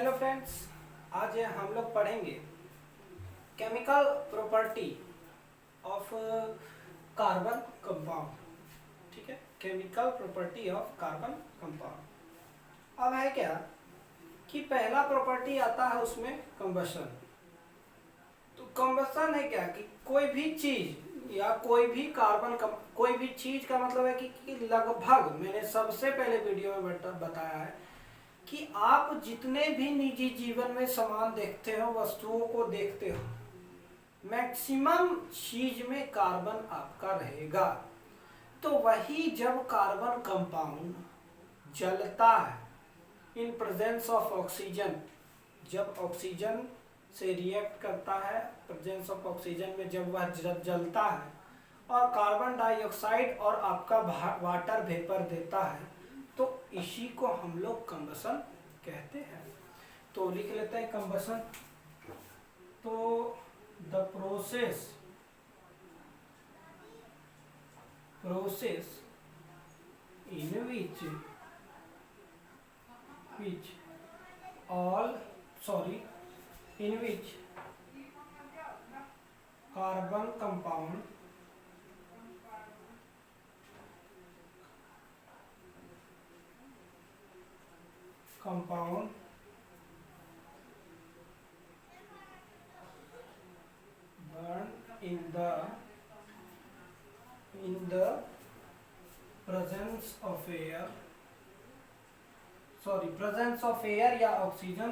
Hello friends, आज हम लोग पढ़ेंगे chemical property of carbon compound. ठीक है, chemical property of carbon compound. अब है क्या कि पहला प्रॉपर्टी आता है उसमें कंबशन। तो कंबशन है क्या कि कोई भी चीज या कोई भी कोई भी चीज का मतलब है कि लगभग मैंने सबसे पहले वीडियो में बताया है कि आप जितने भी निजी जीवन में सामान देखते हो, वस्तुओं को देखते हो, मैक्सिमम चीज में कार्बन आपका रहेगा। तो वही जब कार्बन कंपाउंड जलता है इन प्रेजेंस ऑफ ऑक्सीजन, जब ऑक्सीजन से रिएक्ट करता है, प्रेजेंस ऑफ ऑक्सीजन में जब वह जलता है और कार्बन डाइऑक्साइड और आपका वाटर वेपर देता है, तो इसी को हम लोग कंबशन कहते हैं। तो लिख लेते हैं कंबशन। तो the process in which carbon compound burn in the presence of air या oxygen,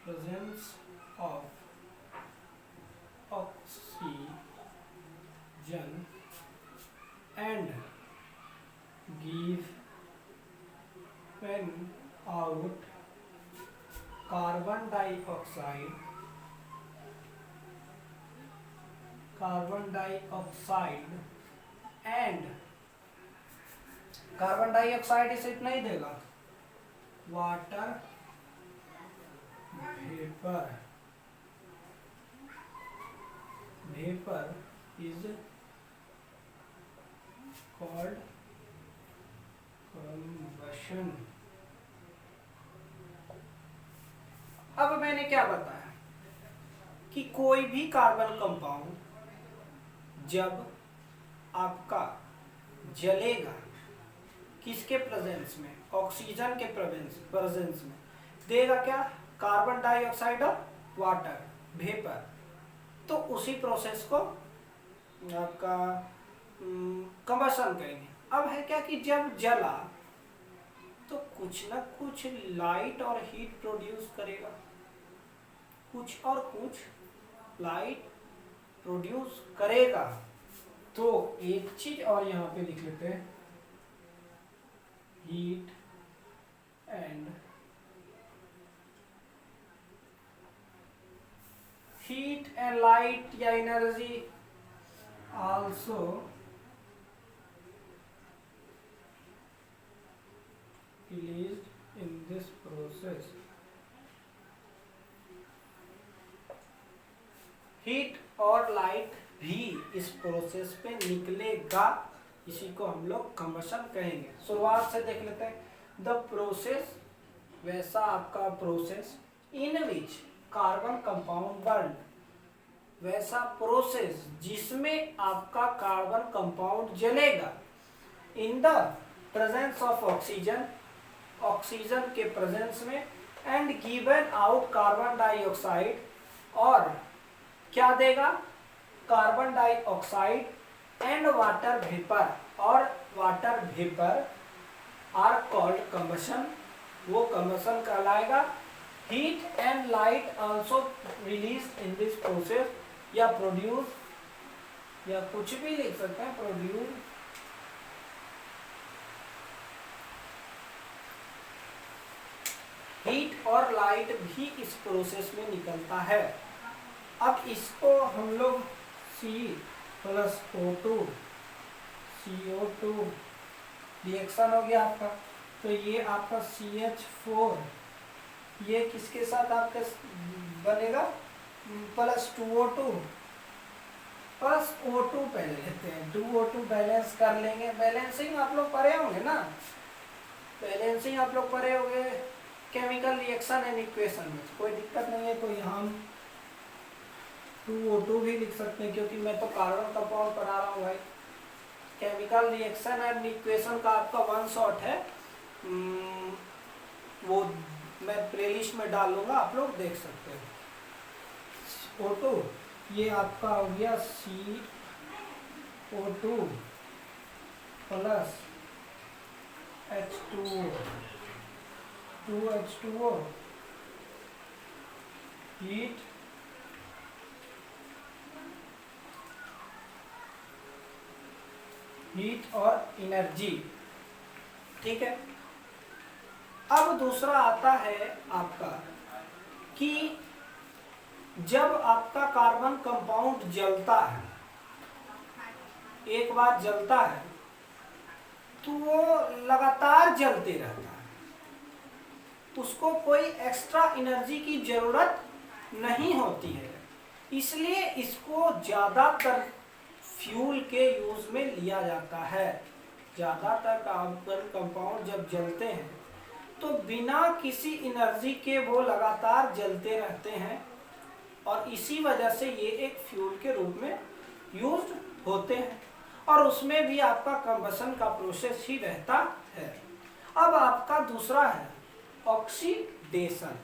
presence of oxygen and given out carbon dioxide and carbon dioxide इसे इतना ही देगा, water vapour is called combustion. अब मैंने क्या बताया कि कोई भी कार्बन कंपाउंड जब आपका जलेगा किसके प्रेजेंस में, ऑक्सीजन के प्रेजेंस में, देगा क्या, कार्बन डाइऑक्साइड और वाटर वेपर। तो उसी प्रोसेस को आपका कंबशन कहेंगे। अब है क्या कि जब जला तो कुछ ना कुछ लाइट और हीट प्रोड्यूस करेगा, कुछ लाइट प्रोड्यूस करेगा। तो एक चीज और यहाँ पे लिख लेते हैं, हीट एंड लाइट या energy also released in this process। Heat और लाइट भी इस प्रोसेस पे निकलेगा, इसी को हम लोग कंबशन कहेंगे। शुरुआत से देख लेते हैं। द प्रोसेस, वैसा आपका process, in which carbon compound burn, वैसा प्रोसेस जिसमें आपका कार्बन कंपाउंड जलेगा, in the presence of oxygen, oxygen के प्रेजेंस में, and given out carbon dioxide, और क्या देगा, carbon dioxide and water vapour, और water vapour are called combustion, वो कंबशन कहलाएगा। Heat and light also release in this process, या produce, या कुछ भी लिख सकते हैं, प्रोड्यूस, हीट और लाइट भी इस प्रोसेस में निकलता है। अब इसको हम लोग C+O2 CO2 रिएक्शन हो गया आपका। तो ये आपका CH4, ये किसके साथ आपका बनेगा, +2O2 O2 पहले लेते हैं, 2O2 बैलेंस कर लेंगे। बैलेंसिंग आप लोग पढ़े होंगे ना, पहले से ही आप लोग पढ़े होंगे केमिकल रिएक्शन एंड इक्वेशन में, कोई दिक्कत नहीं है। तो यहाँ हम 2O2 भी लिख सकते हैं, क्योंकि मैं तो कार्बन कंपाउंड पढ़ा रहा हूँ भाई। केमिकल रिएक्शन एंड इक्वेशन का आपका वन शॉट है, वो मैं प्लेलिस्ट में डालूंगा, आप लोग देख सकते हैं। O2 ये आपका हो गया CO2 plus H2O, 2H2O heat और एनर्जी, ठीक है। अब दूसरा आता है आपका कि जब आपका कार्बन कंपाउंड जलता है, एक बार जलता है तो वो लगातार जलते रहता है, उसको कोई एक्स्ट्रा एनर्जी की जरूरत नहीं होती है, इसलिए इसको ज़्यादातर फ्यूल के यूज में लिया जाता है। ज़्यादातर कार्बन कंपाउंड जब जलते हैं तो बिना किसी एनर्जी के वो लगातार जलते रहते हैं, और इसी वजह से ये एक फ्यूल के रूप में यूज होते हैं, और उसमें भी आपका कंबशन का प्रोसेस ही रहता है। अब आपका दूसरा है ऑक्सीडेशन।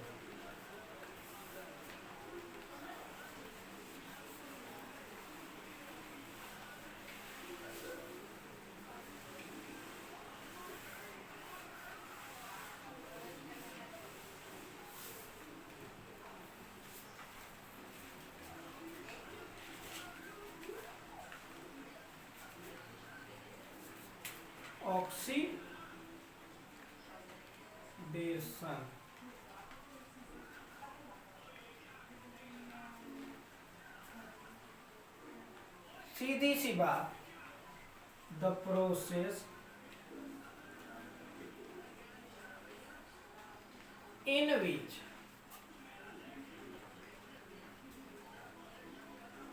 ऑक्सीडेशन सीधी सी बात, the process in which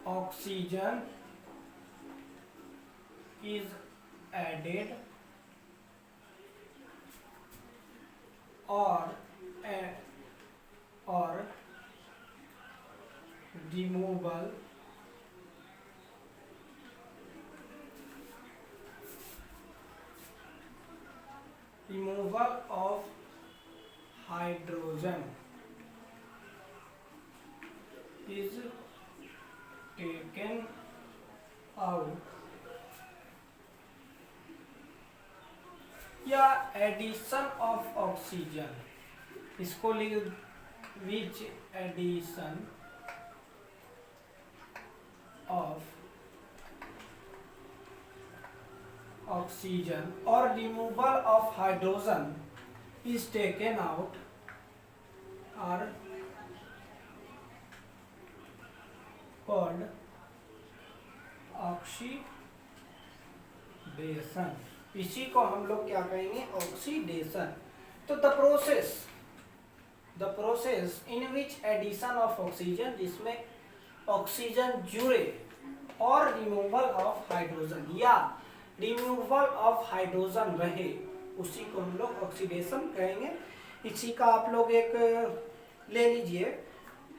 oxygen is added or removal of hydrogen is taken out या एडिशन ऑफ ऑक्सीजन, इसको लिख विच एडिशन ऑफ ऑक्सीजन और removal of hydrogen is taken out are called oxidation. इसी को हम लोग क्या कहेंगे, ऑक्सीडेशन। तो the process in which edition of oxygen, जिसमें ऑक्सीजन जुड़े, और रिमूवल ऑफ हाइड्रोजन या रिमूवल ऑफ हाइड्रोजन रहे, उसी को हम लोग ऑक्सीडेशन कहेंगे। इसी का आप लोग एक ले लीजिए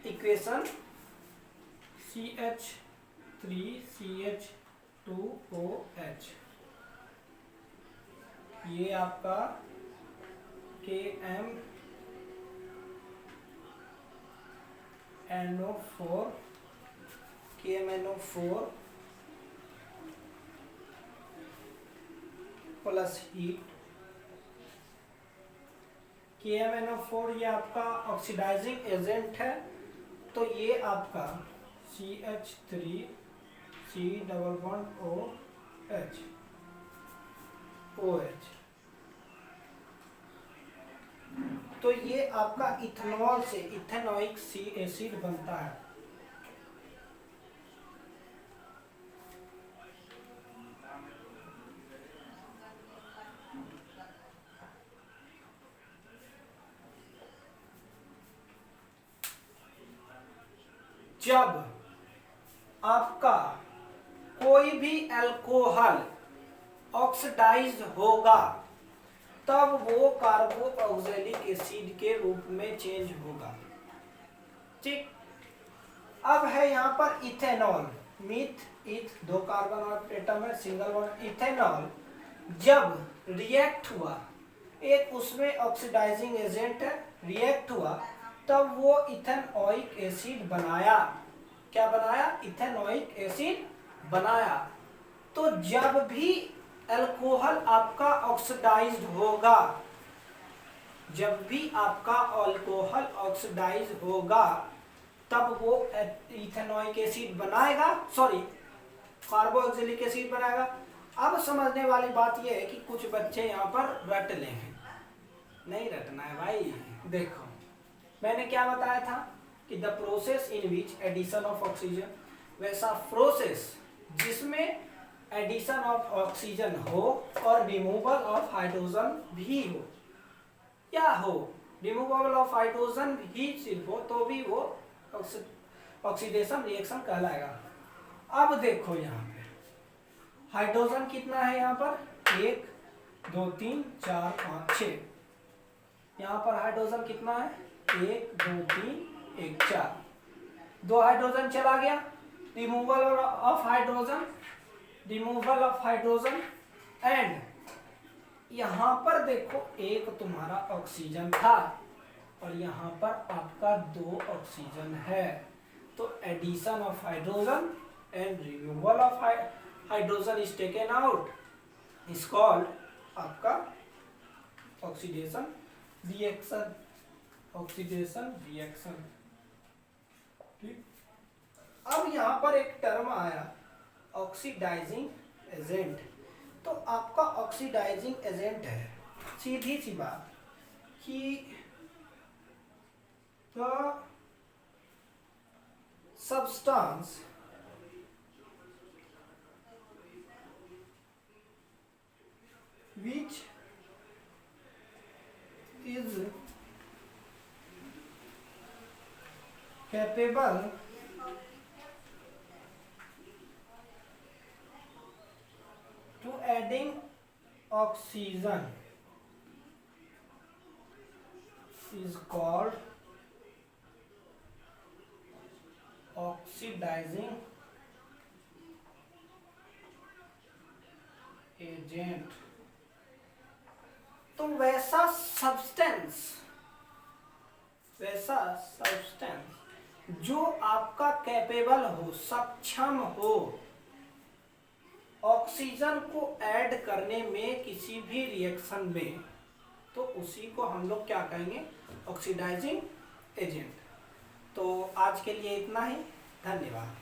इक्वेशन, CH3CH2OH, ये आपका KMNO4 प्लस हीट। KMNO4 ये आपका ऑक्सीडाइजिंग एजेंट है, तो ये आपका CH3COOH, तो ये आपका इथेनॉल से इथेनॉइक सी एसिड बनता है। जब आपका कोई भी अल्कोहल ऑक्सीडाइज होगा तब वो कार्बोक्सिलिक एसिड के रूप में चेंज होगा। ठीक, अब है यहाँ पर इथेनॉल, मीथ इथ, 2 कार्बन और एटम है, सिंगल बॉन्ड। इथेनॉल जब रिएक्ट हुआ, एक उसमें ऑक्सीडाइजिंग एजेंट है, रिएक्ट हुआ, तब वो इथेनोइक एसिड बनाया। क्या बनाया? इथेनोइक एसिड बनाया। तो जब भी अल्कोहल आपका ऑक्सीडाइज्ड होगा, जब भी आपका अल्कोहल ऑक्सीडाइज होगा, तब वो इथेनोइक एसिड बनाएगा, सॉरी कार्बोक्सिलिक एसिड बनाएगा। अब समझने वाली बात यह है कि कुछ बच्चे यहाँ पर रट ले हैं, नहीं रटना है भाई। देखो मैंने क्या बताया था कि the process in which edition of oxygen, वैसा प्रोसेस जिसमें एडिशन ऑफ ऑक्सीजन हो और रिमूवल ऑफ हाइड्रोजन भी हो, या हो रिमूवल ऑफ हाइड्रोजन ही सिर्फ हो, तो भी वो ऑक्सीडेशन रिएक्शन कहलाएगा। अब देखो यहाँ पे हाइड्रोजन कितना है, यहाँ पर 1 2 3 4 5 6। यहाँ पर हाइड्रोजन कितना है, 1 2 3 1 4। 2 हाइड्रोजन चला गया, removal of hydrogen, removal of hydrogen. And यहाँ पर देखो एक तुम्हारा ऑक्सीजन था और यहाँ पर आपका 2 ऑक्सीजन है। तो addition of hydrogen and removal of hydrogen is taken out, is called आपका ऑक्सीडेशन रिएक्शन, ऑक्सीडेशन रिएक्शन। ठीक, अब यहाँ पर एक टर्म आया ऑक्सीडाइजिंग एजेंट। तो आपका ऑक्सीडाइजिंग एजेंट है, सीधी सी बात कि the substance which is capable to adding oxygen is called oxidising agent. तो वैसा सब्सटेंस जो आपका कैपेबल हो, सक्षम हो ऑक्सीजन को ऐड करने में किसी भी रिएक्शन में, तो उसी को हम लोग क्या कहेंगे, ऑक्सीडाइजिंग एजेंट। तो आज के लिए इतना ही, धन्यवाद।